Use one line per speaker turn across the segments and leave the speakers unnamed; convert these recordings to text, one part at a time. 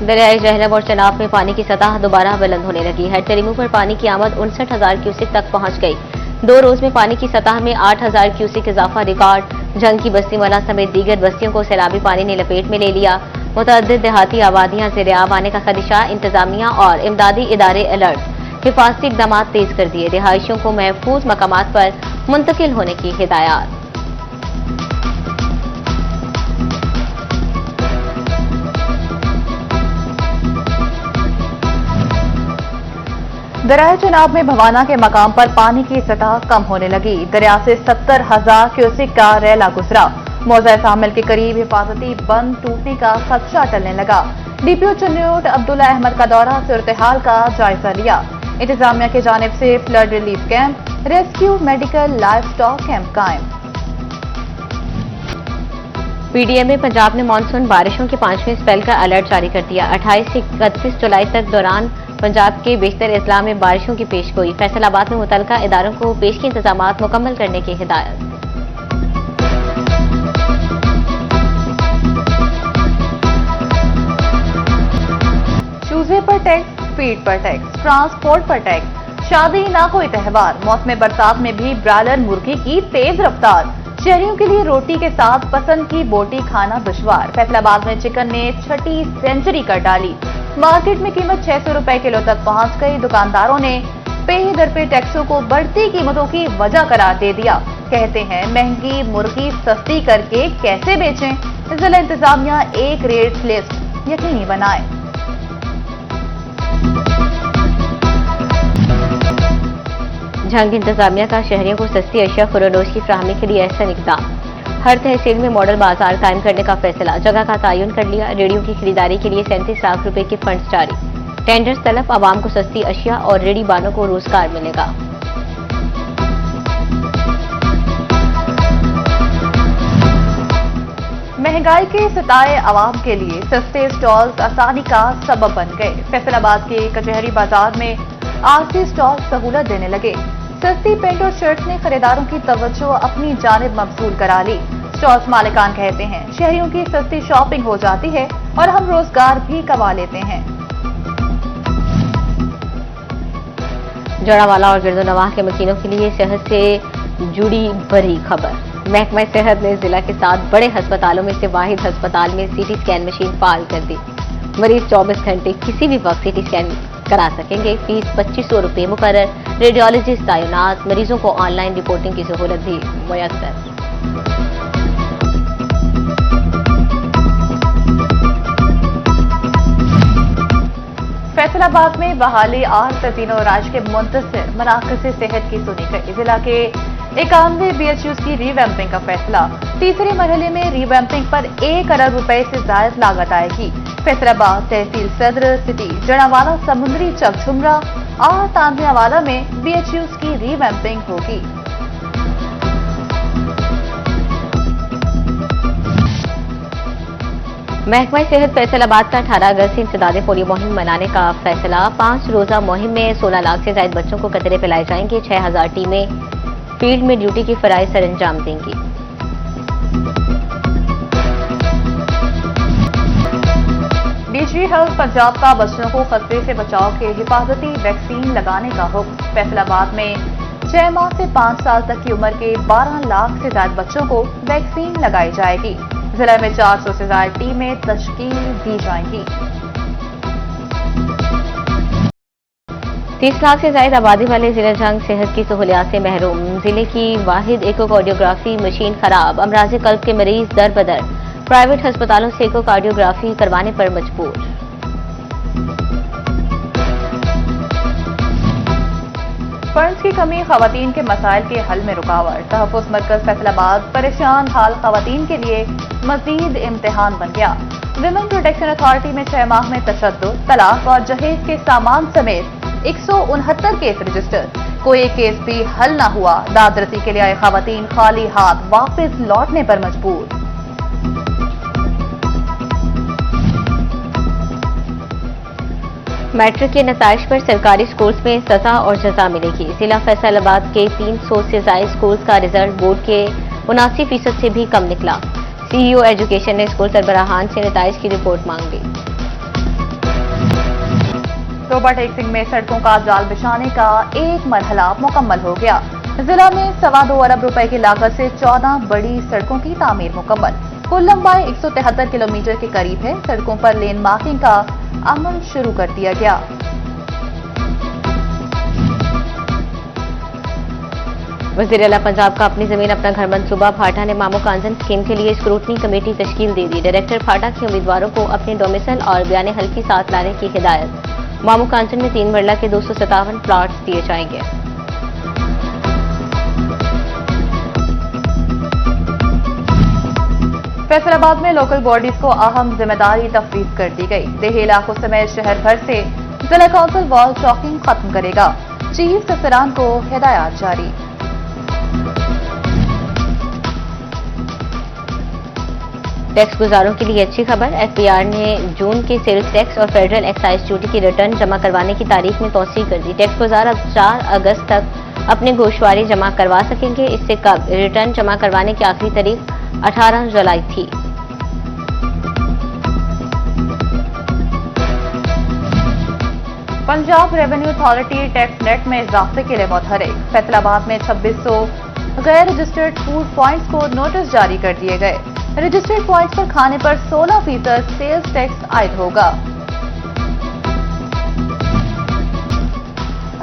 दरियाई जहलम और चनाब में पानी की सतह दोबारा बुलंद होने लगी है। टेरिमू पर पानी की आमद 59,000 क्यूसेक तक पहुंच गई। 2 रोज में पानी की सतह में 8,000 क्यूसेक इजाफा रिकॉर्ड। जंग की बस्ती मना समेत दीगर बस्तियों को सैलाबी पानी ने लपेट में ले लिया। मुतअद्दिद देहाती आबादियां ज़ेर-ए-आब आने का खदशा। इंतजामिया और इमदादी इदारे अलर्ट। हिफाजती इकदाम तेज कर दिए। रिहायशियों को महफूज मकामात पर मुंतकिल होने की हिदायत।
दरिया चनाब में भवाना के मकाम पर पानी की सतह कम होने लगी। दरिया से 70,000 क्यूसेक का रैला गुजरा। मौजा शामिल के करीब हिफाजती बंद टूटने का खदशा टलने लगा। डीपीओ चुन्नूट अब्दुल्ला अहमद का दौरा सूरत-ए-हाल का जायजा लिया। इंतजामिया की जानिब से flood relief camp, rescue, medical, life stock camp कायम।
पीडीएम में पंजाब ने मानसून बारिशों के 5वें स्पेल का अलर्ट जारी कर दिया। 28 से 31 जुलाई तक दौरान पंजाब के बेशतर अजला में बारिशों की पेशगोई। फैसलाबाद में मुतल्लिका इदारों को पेशगी इंतजामात मुकम्मल करने की हिदायत।
चूजे पर टैक्स, फीड पर टैक्स, ट्रांसपोर्ट पर टैक्स। शादी ना कोई त्यौहार, मौसम बरसात में भी ब्रायलर मुर्गी की तेज रफ्तार। शहरियों के लिए रोटी के साथ पसंद की बोटी खाना दुश्वार। फैसलाबाद में चिकन ने 6ठी सेंचुरी कर डाली। मार्केट में कीमत 600 रुपए किलो तक पहुंच गई। दुकानदारों ने पे दर पे टैक्सों को बढ़ती कीमतों की वजह करार दे दिया। कहते हैं महंगी मुर्गी सस्ती करके कैसे बेचें। जिला इंतजामिया एक रेट लिस्ट यकीनी बनाए।
जंग इंतजामिया का शहरियों को सस्ती अशिया फरोनोश की फराहमी के लिए अहसन इकदाम। हर तहसील में मॉडल बाजार कायम करने का फैसला। जगह का तयन कर लिया। रेडियो की खरीदारी के लिए 37 लाख रुपए के फंड्स जारी। टेंडर्स तलब। आवाम को सस्ती अशिया और रेडी बानों को रोजगार मिलेगा।
महंगाई के सताए आवाम के लिए सस्ते स्टॉल्स आसानी का सबब बन गए। फैसलाबाद के कचहरी बाजार में आरसी स्टॉल सहूलत देने लगे। सस्ती पेंट और शर्ट ने खरीदारों की तवज्जो अपनी जानिब मबसूल करा ली। स्टॉल्स मालिकान कहते हैं शहरियों की सस्ती शॉपिंग हो जाती है और हम रोजगार भी कमा लेते हैं।
जड़ावाला और गिरदोनवाह के मकीनों के लिए सेहत से जुड़ी बड़ी खबर। महकमा सेहत ने जिला के 7 बड़े अस्पतालों में से वाहिद अस्पताल में सीटी स्कैन मशीन फाल कर दी। मरीज 24 घंटे किसी भी वक्त सीटी स्कैन करा सकेंगे। फीस 2500 रुपए मुकर्रर। रेडियोलॉजिस्ट तैनात। मरीजों को ऑनलाइन रिपोर्टिंग की सहूलत भी मुयस्सर।
फैसलाबाद में बहाली आज तीनों राज्य के मुंतसिर मराकज़ सेहत की सुनी गई। जिला के 91 BHUs की रीवैम्पिंग का फैसला। तीसरे मरहले में रीवैम्पिंग पर 1 अरब रुपए से जायद लागत आएगी। फैसलाबाद, तहसील सदर, सिटी, जड़ावाला, समुद्री चक, झुमरा और तांजियावाला में BHUs की रीवैम्पिंग होगी।
महकमा सेहत फैसलाबाद का 18 अगस्त से इंसदाद पोलियो मुहिम मनाने का फैसला। 5 रोजा मुहिम में 16 लाख से ज्यादा बच्चों को कतरे पिलाए जाएंगे। 6000 टीमें फील्ड में ड्यूटी की फराइज सर अंजाम देंगी।
डीजी हेल्थ पंजाब का बच्चों को खतरे से बचाव के हिफाजती वैक्सीन लगाने का हुक्म। फैसलाबाद में 6 माह से 5 साल तक की उम्र के 12 लाख से ज्यादा बच्चों को वैक्सीन लगाई जाएगी। जिला में 400 से ज्यादा टीमें तश्कील दी जाएंगी।
30 लाख से ज्यादा आबादी वाले जिला जंग सेहत की सहूलियात से महरूम। जिले की वाहिद इकोकार्डियोग्राफी मशीन खराब। अमराज कल्ब के मरीज दर बदर। प्राइवेट अस्पतालों से इकोकार्डियोग्राफी करवाने पर मजबूर।
फंड्स की कमी खवातीन के मसाइल के हल में रुकावट। तहफ़्फ़ुज़ मरकज फैसलाबाद परेशान हाल खवातीन के लिए मजीद इम्तिहान बन गया। विमेन प्रोटेक्शन अथॉरिटी में 6 माह में तशद्दुद, तलाक और जहेज के सामान समेत 169 केस रजिस्टर। कोई केस भी हल न हुआ। दादरसी के लिए आए खवातीन खाली हाथ वापस लौटने पर मजबूर।
मैट्रिक के नताइज पर सरकारी स्कूल्स में सजा और जजा मिलेगी। जिला फैसलाबाद के 300 से ज्यादा स्कूल्स का रिजल्ट बोर्ड के 79% से भी कम निकला। सीईओ एजुकेशन ने स्कूल सरबराहान से नताइज की रिपोर्ट मांग ली।
टोबा टेक्सिंग में सड़कों का जाल बिछाने का एक मरहला मुकम्मल हो गया। जिला में 2.25 अरब रुपए की लागत से 14 बड़ी सड़कों की तामीर मुकम्मल। कुल लंबाई 173 किलोमीटर के करीब है। सड़कों पर लेन मार्किंग का अमल शुरू कर दिया गया।
वज़ीर-ए-आला पंजाब का अपनी जमीन अपना घर मंसूबा फाटा ने मामू कांजन स्कीम के लिए स्क्रूटनी कमेटी तश्कील दे दी। डायरेक्टर फाटा के उम्मीदवारों को अपने डोमिसाइल और बयान हल्की साथ लाने की हिदायत। मामू कांजन में 3 मरला के 257 प्लॉट्स दिए जाएंगे।
फैसलाबाद में लोकल बॉडीज को अहम जिम्मेदारी तफवीज कर दी गई। देही इलाकों समेत शहर भर से जिला काउंसिल वॉल चौकिंग खत्म करेगा। चीफ अफसरान को हिदायत जारी।
टैक्स गुजारों के लिए अच्छी खबर। एफबीआर ने जून के सेल्स टैक्स और फेडरल एक्साइज ड्यूटी की रिटर्न जमा करवाने की तारीख में तौसीह कर दी। टैक्स गुजार अब 4 अगस्त तक अपने गोशवारी जमा करवा सकेंगे। इससे कब रिटर्न जमा करवाने की आखिरी तारीख 18 जुलाई थी।
Punjab revenue authority tax net में इजाफे के लिए मुतहरिक। फैसलाबाद में 2600 गैर रजिस्टर्ड फूड प्वाइंट्स को नोटिस जारी कर दिए गए। रजिस्टर्ड प्वाइंट्स पर खाने पर 16% सेल्स टैक्स आयद होगा।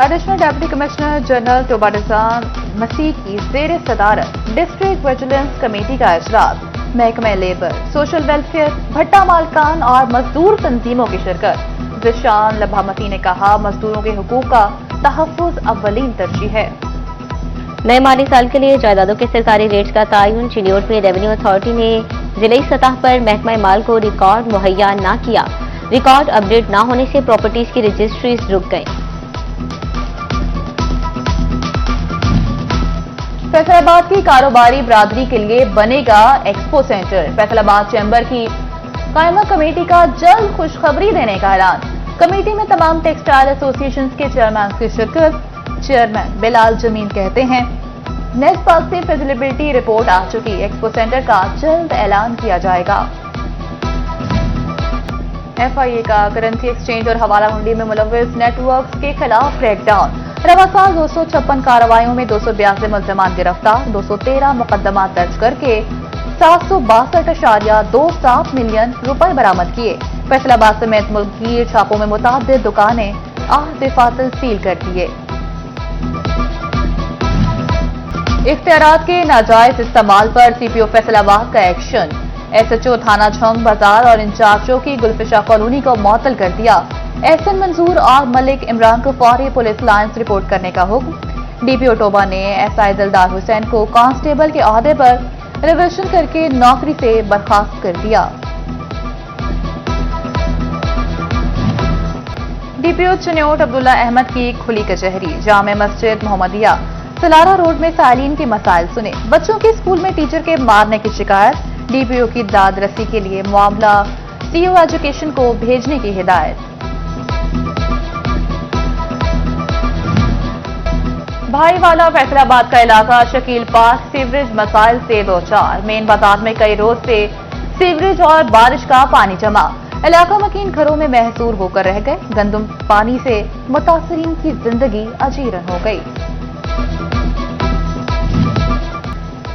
Additional deputy commissioner general Toba Nizam Masih की जेर सदारत डिस्ट्रिक्ट विजिलेंस कमेटी का इजलास। महकमा लेबर, सोशल वेलफेयर, भट्टा मालकान और मजदूर तंजीमों की शिरकत। जिशान लभामती ने कहा, मजदूरों के हुकूक का तहफ्फुज अव्वलीन तरजीह है।
नए माली साल के लिए जायदादों के सरकारी रेट का तयन। चिन्योट में रेवेन्यू अथॉरिटी ने जिलाई सतह पर महकमा माल को रिकॉर्ड मुहैया न किया। रिकॉर्ड अपडेट न होने से प्रॉपर्टीज की रजिस्ट्रीज रुक गई।
फैसलाबाद की कारोबारी बरादरी के लिए बनेगा एक्सपो सेंटर। फैसलाबाद चैम्बर की कायमा कमेटी का जल्द खुशखबरी देने का ऐलान। कमेटी में तमाम टेक्सटाइल एसोसिएशन के चेयरमैन की शिरकत। चेयरमैन बिलाल जमीन कहते हैं, नेस्पाक से फिजिबिलिटी रिपोर्ट आ चुकी। एक्सपो सेंटर का जल्द ऐलान किया जाएगा। एफआईए का करेंसी एक्सचेंज और हवाला मंडी में मुलव्विस नेटवर्क्स के खिलाफ क्रैकडाउन। रवासार 256 कार्रवाइयों में 282 मुल्ज़िमान गिरफ्तार। 213 मुकदमा दर्ज करके 762.27 मिलियन रुपए बरामद किए। फैसलाबाद समेत मुल्की छापों में मुताद्दिद दुकानें आहतिफातिल सील कर दिए। इख्तियारात के नाजायज इस्तेमाल पर सीपीओ फैसलाबाद का एक्शन। एसएचओ थाना झोंग बाजार और इंचार्जों की गुलफिशा कॉलोनी को मुअत्तल कर दिया। एहसन मंजूर और मलिक इमरान को फौरी पुलिस लाइन्स रिपोर्ट करने का हुक्म। डीपीओ टोबा ने एसआई दिलदार हुसैन को कांस्टेबल के ओहदे पर रिवर्शन करके नौकरी से बर्खास्त कर दिया। डीपीओ चिन्योट अब्दुल्ला अहमद की खुली कचहरी। जामे मस्जिद मोहम्मदिया सलारा रोड में सालीन के मसाइल सुने। बच्चों के स्कूल में टीचर के मारने की शिकायत। डीपीओ की दाद रसी के लिए मामला सीओ एजुकेशन को भेजने की हिदायत। भाईवाला फैसलाबाद का इलाका शकील पार्क सीवरेज मसाइल से दो चार। मेन बाजार में कई रोज से सीवरेज और बारिश का पानी जमा। इलाका मकीन घरों में महसूर होकर रह गए। गंदम पानी से मुतासरीन की जिंदगी अजीरन हो गई।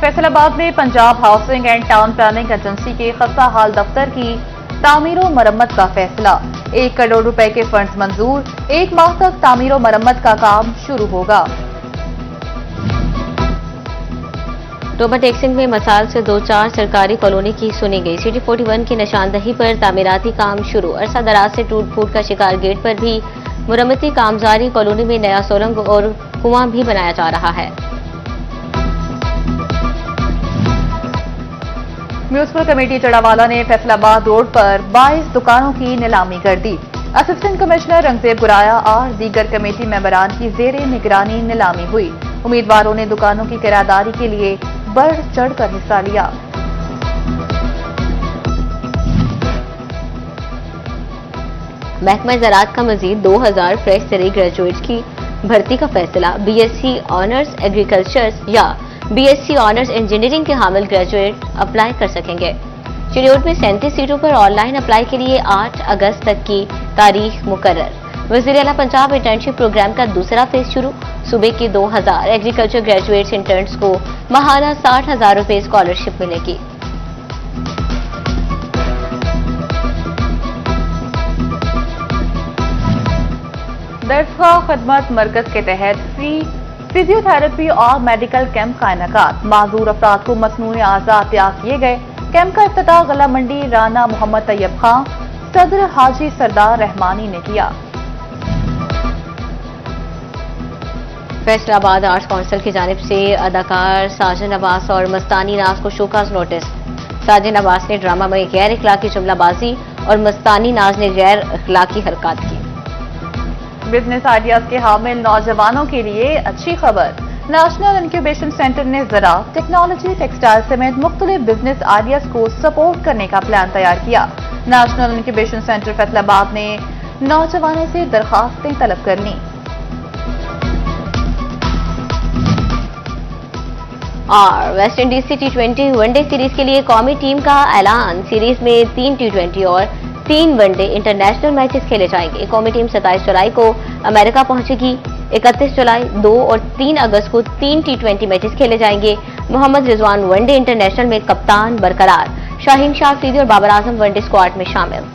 फैसलाबाद में Punjab housing and town planning agency के खस्ता हाल दफ्तर की तामीर और मरम्मत का फैसला। 1 करोड़ रुपए के फंड्स मंजूर। 1 माह तक तामीर और मरम्मत का काम शुरू होगा।
टोबा टेक्सिंग में मसाल से 2-4 सरकारी कॉलोनी की सुनी गई। सिटी 41 की निशानदही पर तामीराती काम शुरू। अरसा दराज से टूट फूट का शिकार गेट पर भी मुरम्मती काम जारी। कॉलोनी में नया सुरंग और कुआं भी बनाया जा रहा है।
म्यूनिसिपल कमेटी चढ़ावाला ने फैसलाबाद रोड पर 22 दुकानों की नीलामी कर दी। असिस्टेंट कमिश्नर रंगजेब गुराया और दीगर कमेटी मेंबरान की जेरे निगरानी नीलामी हुई। उम्मीदवारों ने दुकानों की किराएदारी के लिए बढ़ चढ़कर हिस्सा लिया।
महकमा ज़राअत का मजीद 2000 फ्रेश तरी ग्रेजुएट्स की भर्ती का फैसला। बीएससी ऑनर्स एग्रीकल्चर या बीएससी ऑनर्स इंजीनियरिंग के हामिल ग्रेजुएट अप्लाई कर सकेंगे। चिन्योट में 37 सीटों पर ऑनलाइन अप्लाई के लिए 8 अगस्त तक की तारीख मुकर्रर। वज़ीर आला पंजाब इंटर्नशिप प्रोग्राम का दूसरा फेज शुरू। सूबे के 2000 एग्रीकल्चर ग्रेजुएट्स इंटर्न्स को माहाना 60,000 रुपए स्कॉलरशिप मिलेगी।
दरगाह खदमत मरकज के तहत फ्री फिजियोथेरेपी और मेडिकल कैंप का इनेकाद। माजूर अफराद को मसनूई आज़ा अता किए गए। कैंप का इफ्तिताह गला मंडी राना मोहम्मद तैयब खान सदर हाजी सरदार रहमानी ने किया।
फैसलाबाद आर्ट्स काउंसिल की जानिब से अदाकार साजिद अब्बास और मस्तानी नाज को शोकाज नोटिस। साजिद अब्बास ने ड्रामा में गैर इखलाकी जुमलाबाजी और मस्तानी नाज ने गैर इखलाकी हरकत की।
बिजनेस आइडियाज के हामिल नौजवानों के लिए अच्छी खबर। नेशनल इंक्यूबेशन सेंटर ने ज़राअत, टेक्नोलॉजी, टेक्सटाइल समेत मुख्तलिफ बिजनेस आइडियाज को सपोर्ट करने का प्लान तैयार किया। नेशनल इंक्यूबेशन सेंटर फैसलाबाद ने नौजवानों से दरखास्तें तलब कर ली।
और वेस्ट इंडीज से T20 वनडे सीरीज के लिए कौमी टीम का ऐलान। सीरीज में 3 T20 और 3 वनडे इंटरनेशनल मैचेस खेले जाएंगे। कौमी टीम 27 जुलाई को अमेरिका पहुंचेगी। 31 जुलाई, 2 और 3 अगस्त को 3 T20 मैचेस खेले जाएंगे। मोहम्मद रिजवान वनडे इंटरनेशनल में कप्तान बरकरार। शाहीन शाह अफरीदी और बाबर आजम वनडे स्क्वाड में शामिल।